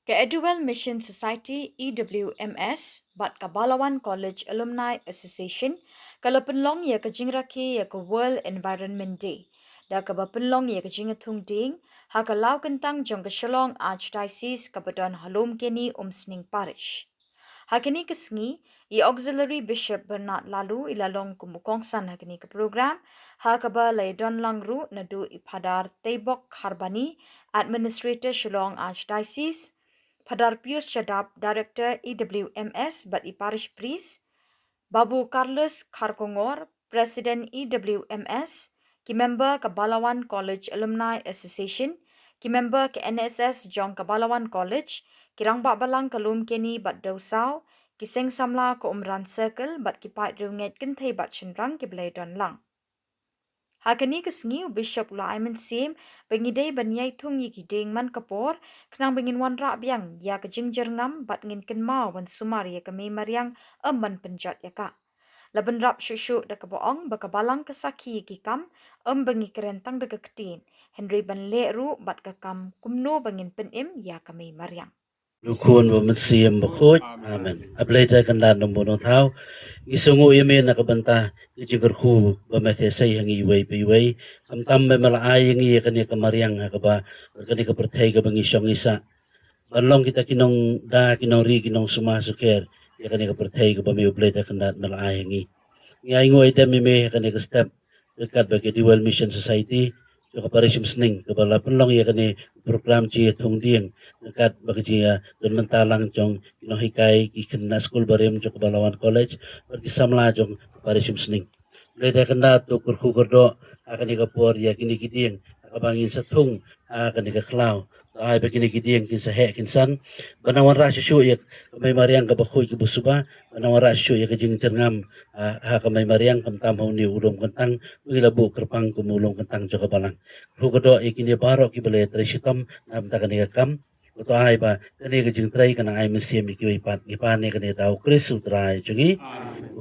Ke Eduwell Mission Society EWMS bat Kabalawan College Alumni Association kalau penlong ya ke jingraki ya ke World Environment Day da ke penlong ya ke jingatung ding ha ke lau kentang jong ke Shillong Archdiocese ke Badon Halom Keni Sning Parish. Hakini kesengi, i Auxiliary Bishop Bernard Lalu ilalong kumukongsan hakini ke program, hakaba lay don langru nadu ipadar Tebok Harbani, Administrator Shillong Archdiocese, Padar Pius Shadab, Director EWMS but i Parish Priest, Babu Carlos Kharkongor, President EWMS, ki member ke Balawan College Alumni Association, ki member ke NSS Jong ke Balawan College, kirang bak balang kalum keni bat dausau, ki seng samla ke Umran Circle bat ki pat runget kentai bat cendrang ki belai don lang. Hakani kesengi Bishop Ula Aiman Sim bengidai banyai tung yi gideng man kapor kenang bengin wan rak biang ya ke jingjer ngam bat ngin kenmau wan sumar ya ke mariang man penjat ya ka. Laban rap syusyuk da keboong baka balang kesaki ki kam bengi kerentang da keketin. Henry ban le ru bat ke kam kumno bengin penim ya ke mariang. Dukun wa matsiyam bakhoy. Amen. Ablay kan dan nombor thau. Isungu yeme nakabanta ijigar khu ba mathesay hangi iway piway. Kamtam may malaay hangi kanya kamariang hakaba kanya kapertay ka bang isyong isa. Banlong kita kinong da kinong ri kinong sumasuker ya kanya kapertay ka ba may ublay kan dan malaay hangi. Ngay ngo item meme kanya ka step dekat bagi Dual Mission Society. So kaparishim sning kabala penlong ya kani program ci thong ding dekat bagi don mentalang jong no hikai ki kena school barem jong Balawan College bagi samla jong kaparishim sning leda kena to kurku gordo akan kapor ya kini kiding akabangin sa thong akan ka klaw ay begini kiding kin sa he kin san banawan ra syu ya may mariang ka bakhoy ki busuba banawan ra syu ya kajing terngam ha ka may mariang kam tam ni ulom kentang wilabu kerpang kumulong kentang joka balang hugodo ikini baro ki bale tresitam nam ta kani kam to ai ba kani kajing trai kana ai mesim ki ipat ki pane kani tau krisu trai chungi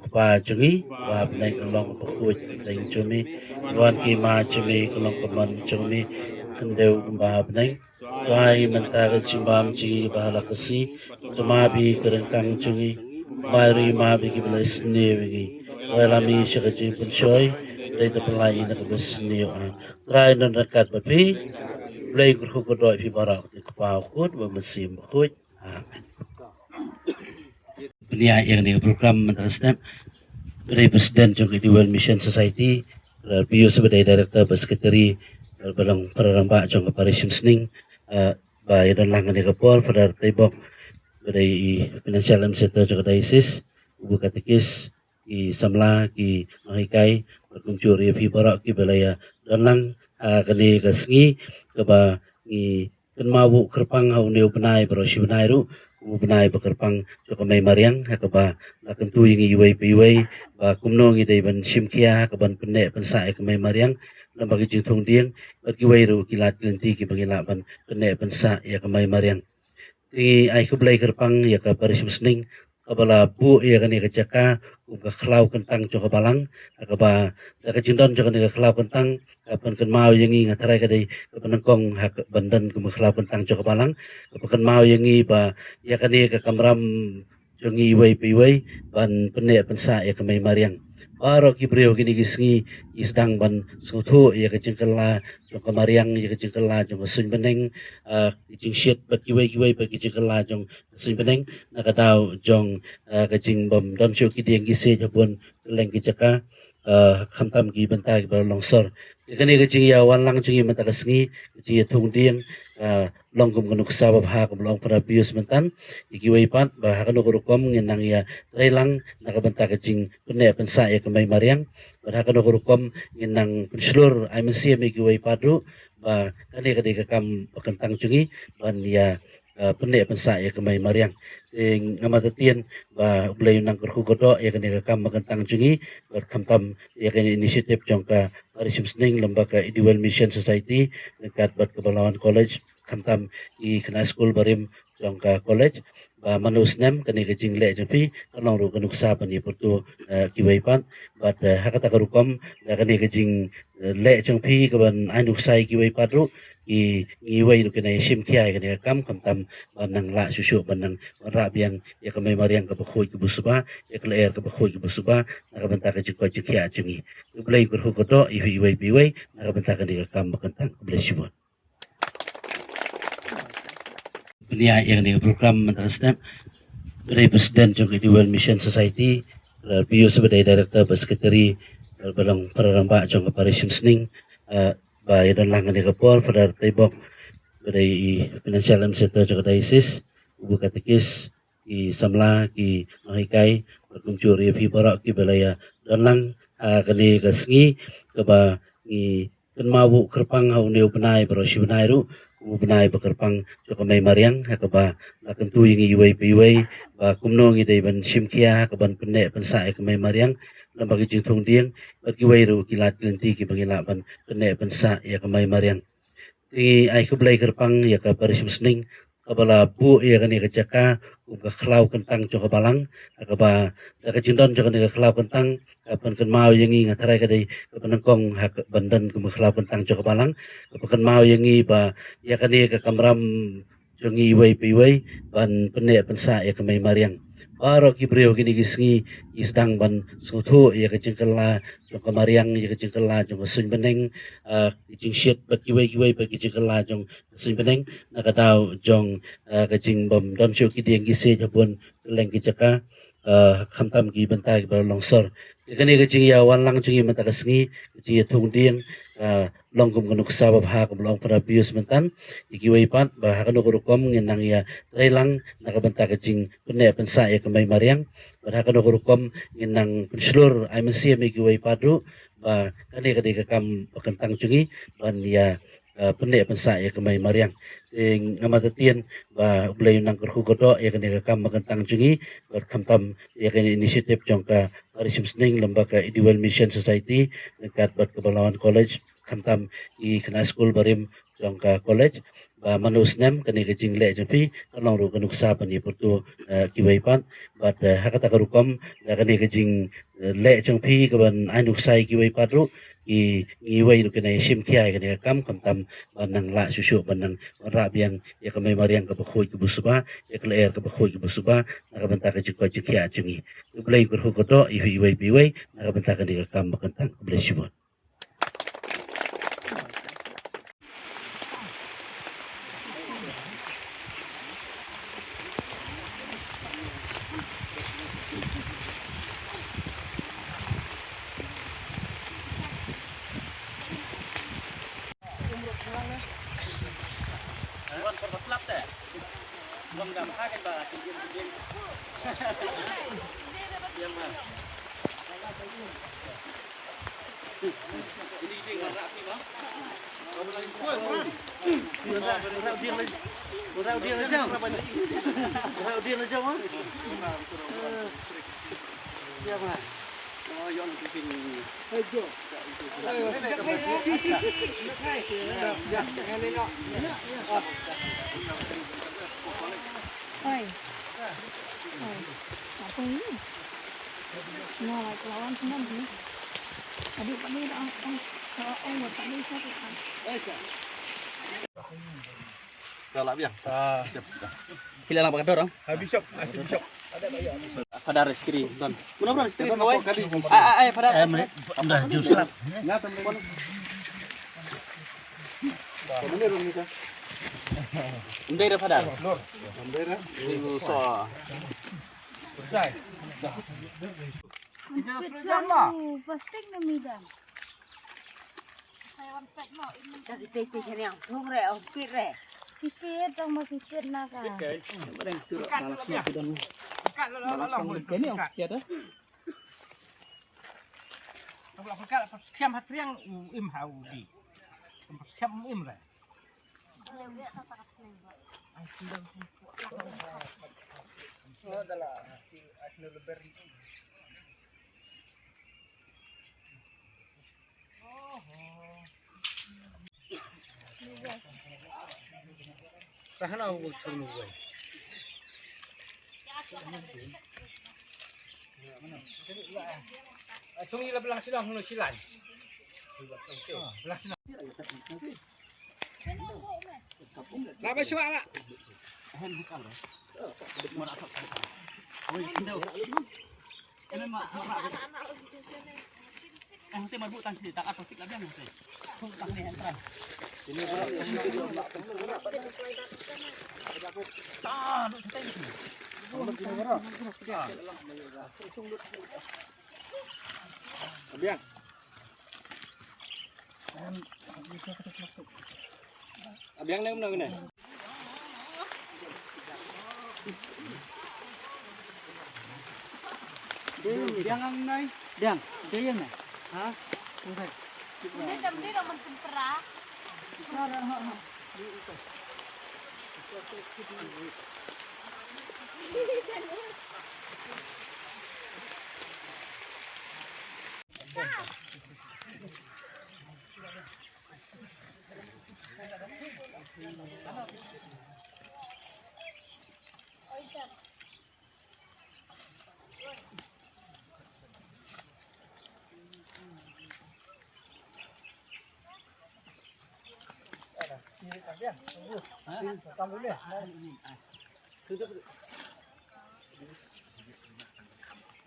pa chungi wa nai kalong bakhoy teng chumi wan ki ma chumi kalong kaman chumi kendeu ba nai Tuai mentara cimbam ci bahala kasi tumabi kerengkang cungi mari mabi ki belas newi lami syakaji pensoy dari tepelai nak belas newi trai non dekat bapi play kurku kodoi fi barak di kepau kut mesim kut amen Belia yang di program mentara snap dari presiden juga di World Mission Society Pius sebagai director sekretari balang perarambak jong keparishim sning ba dan langan di kapol pada tebok dari financial sector juga diocese ubu katekis ki samla ki mahikai berkuncur ya fi barak ki balaya dan lang kani kasngi kaba ni kan mawu kerpang hau neu benai berosi benai ru ubu benai bekerpang juga mai mariang kaba akan tu ingi iwai piwai ba kumno ngi dai ban simkia kaban penne pensa ke mai mariang bagi jingthong ding bagi wairu kilat lenti ki bagi laban kene pensa ya kamai mariang ti ai ku blai kerpang ya ka paris musning kabala bu ya kani kecaka ka khlau kentang jo balang akaba ka jindon jo kani ka khlau kentang kapan kan mau yangi ngatarai ka dai ka penengkong hak bandan ku khlau kentang jo balang kapan mau yangi ba ya kani ka kamram jongi wai piwai ban penne pensa ya kamai mariang Baro ki brio kini kisngi isdang ban suthu ya kecengkela jong kamariang ya kecengkela jong sun beneng kecing shit bat kiwai bat kecengkela jong sun beneng nakatau jong kecing bom don shu ki dieng kise jabun leng kicaka khamtam ki benta ki longsor kani kecing ya wanlang jungi menta kasngi kecing ya thung dieng longkum kanuk sabab ha kum long para bius mentan ikiwai pat bah kanuk rukom ngenang ya trailang nakabenta kecing penne pensa ya kemai mariang bah kanuk rukom ngenang penslur ai mensia ikiwai padu bah kani kadi kakam pakentang jungi ban ya penne pensa ya kemai mariang ngamata tien bah ulai nang kerhu godo ya kani kakam pakentang jungi berkamtam ya kani inisiatif jongka Parisim Sning lembaga Dual Mission Society dekat bat Kebalawan College kantam i kena school barim jongka college ba manus nem kani kecing le jepi kanong ru kanuk sa pani portu kiwai pat bat hakata karukom kani kecing le jongpi kaban ainuk sai kiwai pat ru iway do kinay sim kiay kanay kam tam banang la susu banang ra biang ya kamay mariang ka bakhoy ka busuba ya kalaer ka bakhoy ka busuba nakabanta ka jikwa jikya jungi ublay kurhu ko do iway biway nakabanta ka ni kam bakantang bless you. Punya yang ni program menteruskan dari Presiden juga di World Mission Society PU sebagai Director Sekretari Balang Pararamba Jong Parisim Sning by dan langan di Kapol pada Tebok dari Financial Administrator juga Diocese Ubu Katekis di Samla di Mahikai berkuncur ya Barak di Balaya dan lang kali kasngi keba ni kenmawu kerpang hau neu benai berosi benai ru benai bekerpang joko mai mariang keba akan tu yang iwai piwai ba kumno ngi dei ban simkia kaban penne pensa ek mai mariang lambagi jingthong dieng bagi wai ru kilat lenti ki bangila ban penne pensa ya mai mariang ti ai kublai kerpang ya ka parisim sning kabala bu ya kan ya jaka ka khlau kentang joko balang kaba ka jindon joko ka khlau kentang kapan kan mau yang ingat tarai kadai kapan kong hak bandan ke khlau kentang joko balang kapan mau yang ba ya kan ya ka kamram jongi iwai piwai ban penne pensa ya kamai mariang baro ki brio kini gisngi isdang ban suthu ya kejengkela jong kamariang ya kejengkela jong sun beneng kejeng shit bat kiwai bat kejengkela jong sun beneng nakadau jong kejeng bom don shu ki dieng gise jabun leng ki jaka khamtam ki bentai ba longsor kani kejeng ya wan lang jungi mata kasngi kejeng ya thung dieng longkum kanuk sabab ha long para bius mentan ikiwai pat bah kanuk rukom ngenang ya trailang nakabanta kajing penne pensa ya kamay mariang bah kanuk rukom ngenang penslur ay mensia ikiwai padu bah kani kakam bakantang jungi ban ya penne pensa ya kamay mariang ngamatatian bah ulay nang kerhugodo ya kani kakam bakantang jungi berkamtam ya kani inisiatif jongka Parisim Sning lembaga Ideal Mission Society dekat Berkebalawan College kantam i kena school barim jongka college ba manus nem kani kejing le jempi kalong ru kanuk sa pani portu kiwai pat bat hakata karukom kani kejing le jempi kaban ainuk sai kiwai pat ru i wai ru kena sim kiai kani kam tam banang la susu banang ra biang ya kamai mariang ka bakhoy ka busuba ya kalaer ka bakhoy ka busuba nakabanta ka jikwa jikya jungi ublay kurhu ko do iwai biwai nakabanta ka ni kam bakantang bless you. Oi. Apa ini? Nah, like lawan semua ni. Adik Pak ni dah kalau buat Pak ni siapa kan? Dah lah biang. Siap. Pila lang pagador, Habis syok, habis syok. Padar istri, ton. Muna istri Kita kawai. nak kali. Ay, padar. Dah justru Mana rumah kita? Unday ra padar. Lor. Ambil dah. So. Plastik na midang. Jadi teh yang thung re, pit re. Sipit ang masipit na ka. Barang turut balasnya pidon. Ini yang siapa? Kalau pekat siam hatriang im hau di. Siam im re. Sahana aku turun gue. Cuma ia belang silang hunu silan. Belang silang. Rabai suara lah. Nanti marbut tan sih tak apa sih lagi nanti. Tak ni entran. Ah, lu kita ini. Biang. Biang ni mana ni? Diang ang nay. Diang, diyan na. Ha? Hindi tamdi naman kumpara.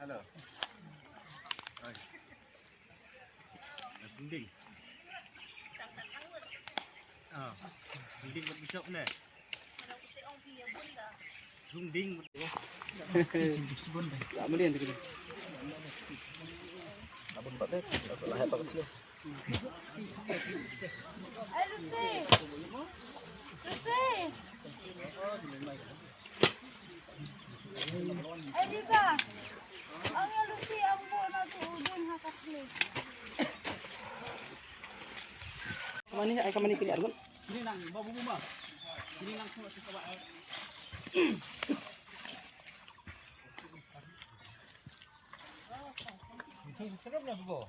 Halo. Dinding. Dinding buat besok ni. Dinding. Tak boleh nanti kita. Ay, Lucy! Lucy! Ay, di ka! Ang yung Lucy, ang buo na tuudin hakasli. Kamani ay kamani kini argon. Ini nang babu bumba. Ini nang semua sesuatu. Serem lah buku.